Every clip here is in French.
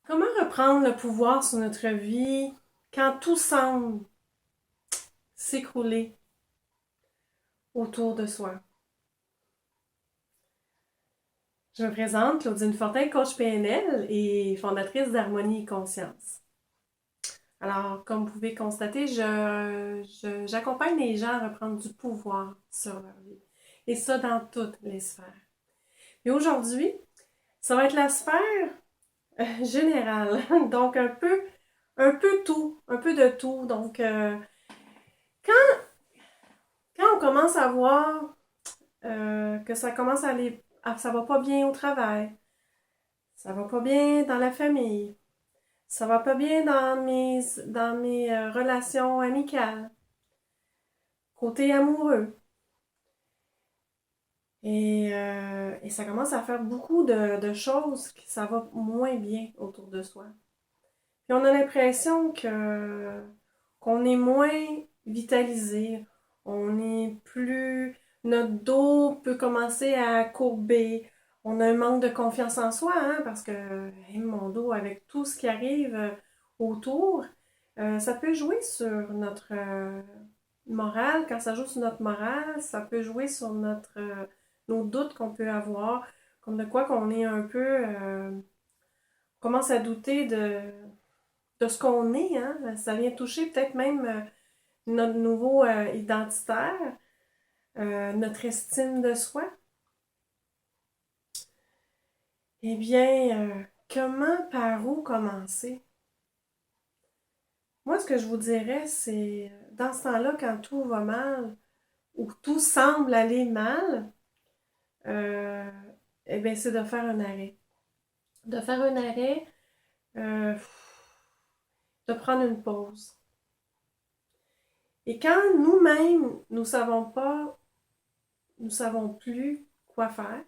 Comment reprendre le pouvoir sur notre vie quand tout semble s'écrouler autour de soi? Je me présente, Claudine Fortin, coach PNL et fondatrice d'Harmonie et Conscience. Alors, comme vous pouvez constater, j'accompagne les gens à reprendre du pouvoir sur leur vie. Et ça dans toutes les sphères. Et aujourd'hui, ça va être la sphère générale. Donc, un peu tout, un peu de tout. Donc, quand on commence à voir que ça commence à aller, ça va pas bien au travail, ça va pas bien dans la famille, ça va pas bien dans mes relations amicales, côté amoureux. Et ça commence à faire beaucoup de choses que ça va moins bien autour de soi. Puis on a l'impression qu'on est moins vitalisé, on est plus... Notre dos peut commencer à courber, on a un manque de confiance en soi, hein, parce que mon dos, avec tout ce qui arrive autour, ça peut jouer sur notre morale. Quand ça joue sur notre morale, ça peut jouer sur nos doutes qu'on peut avoir, comme de quoi qu'on est un peu... commence à douter de ce qu'on est, hein. Ça vient toucher peut-être même notre nouveau identitaire, notre estime de soi. Eh bien, par où commencer? Moi, ce que je vous dirais, c'est dans ce temps-là, quand tout va mal, ou tout semble aller mal, euh, eh bien, c'est de faire un arrêt. De faire un arrêt, euh, de prendre une pause. Et quand nous-mêmes, nous savons pas, nous savons plus quoi faire,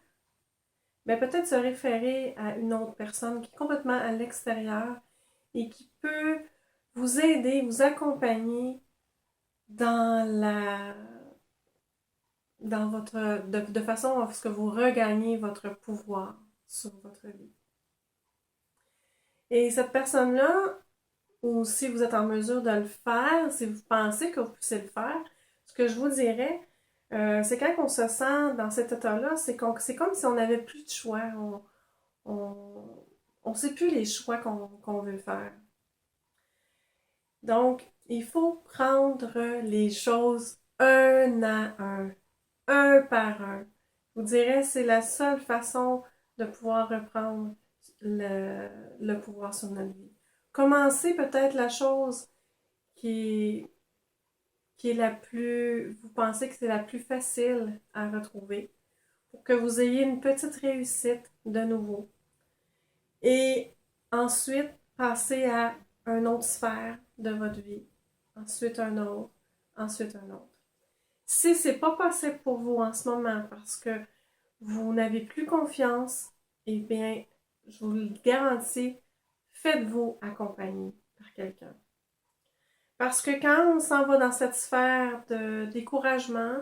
ben peut-être se référer à une autre personne qui est complètement à l'extérieur et qui peut vous aider, vous accompagner dans la dans votre de façon à ce que vous regagnez votre pouvoir sur votre vie. Et cette personne-là, ou si vous êtes en mesure de le faire, si vous pensez que vous puissiez le faire, ce que je vous dirais, c'est quand on se sent dans cet état-là, c'est comme si on n'avait plus de choix. On, on sait plus les choix qu'on veut faire. Donc, il faut prendre les choses un à un par un. Je vous dirais, c'est la seule façon de pouvoir reprendre le pouvoir sur notre vie. Commencez peut-être la chose qui qui est la plus, vous pensez que c'est la plus facile à retrouver pour que vous ayez une petite réussite de nouveau. Et ensuite, passez à une autre sphère de votre vie. Ensuite, un autre. Ensuite, un autre. Si c'est pas possible pour vous en ce moment parce que vous n'avez plus confiance, eh bien, je vous le garantis, faites-vous accompagner par quelqu'un. Parce que quand on s'en va dans cette sphère de découragement,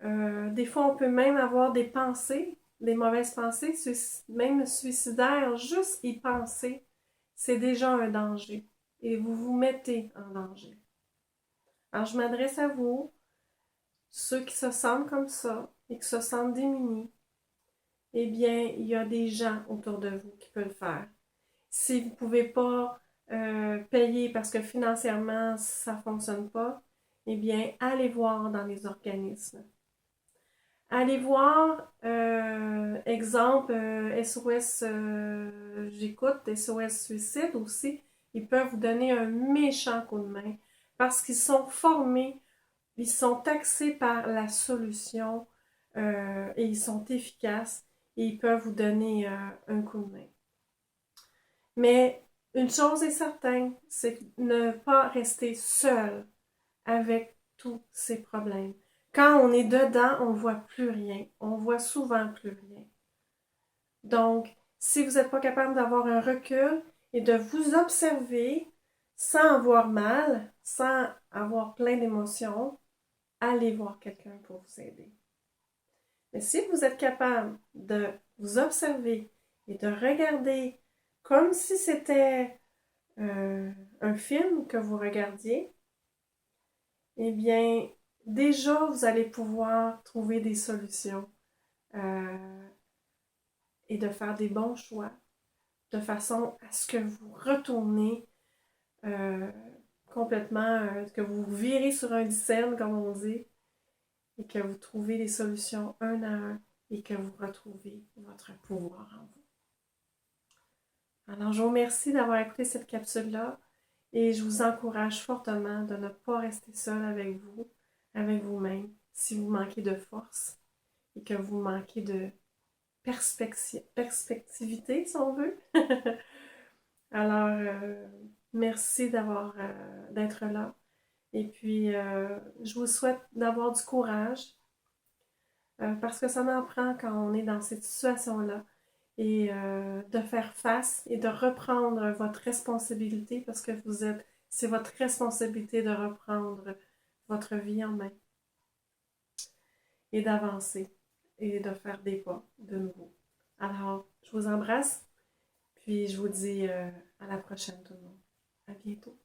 des fois on peut même avoir des pensées, des mauvaises pensées, même suicidaires, juste y penser, c'est déjà un danger. Et vous vous mettez en danger. Alors je m'adresse à vous, ceux qui se sentent comme ça et qui se sentent démunis. Eh bien, il y a des gens autour de vous qui peuvent le faire. Si vous ne pouvez pas payer parce que financièrement ça ne fonctionne pas, eh bien, allez voir dans les organismes. Allez voir, exemple, SOS J'écoute, SOS Suicide aussi. Ils peuvent vous donner un méchant coup de main parce qu'ils sont formés, ils sont taxés par la solution et ils sont efficaces et ils peuvent vous donner un coup de main. Mais une chose est certaine, c'est ne pas rester seul avec tous ces problèmes. Quand on est dedans, on ne voit plus rien. On voit souvent plus rien. Donc, si vous n'êtes pas capable d'avoir un recul et de vous observer sans avoir mal, sans avoir plein d'émotions, allez voir quelqu'un pour vous aider. Mais si vous êtes capable de vous observer et de regarder comme si c'était un film que vous regardiez, eh bien, déjà, vous allez pouvoir trouver des solutions et de faire des bons choix, de façon à ce que vous retournez euh, complètement, que vous virez sur un dizaine, comme on dit, et que vous trouvez des solutions un à un et que vous retrouvez votre pouvoir en vous. Alors, je vous remercie d'avoir écouté cette capsule-là et je vous encourage fortement de ne pas rester seul avec vous, avec vous-même, si vous manquez de force et que vous manquez de perspectivité, si on veut. Alors, merci d'être là. Et puis, je vous souhaite d'avoir du courage parce que ça m'en prend quand on est dans cette situation-là et de faire face et de reprendre votre responsabilité parce que c'est votre responsabilité de reprendre votre vie en main et d'avancer et de faire des pas de nouveau. Alors, je vous embrasse, puis je vous dis à la prochaine tout le monde. À bientôt.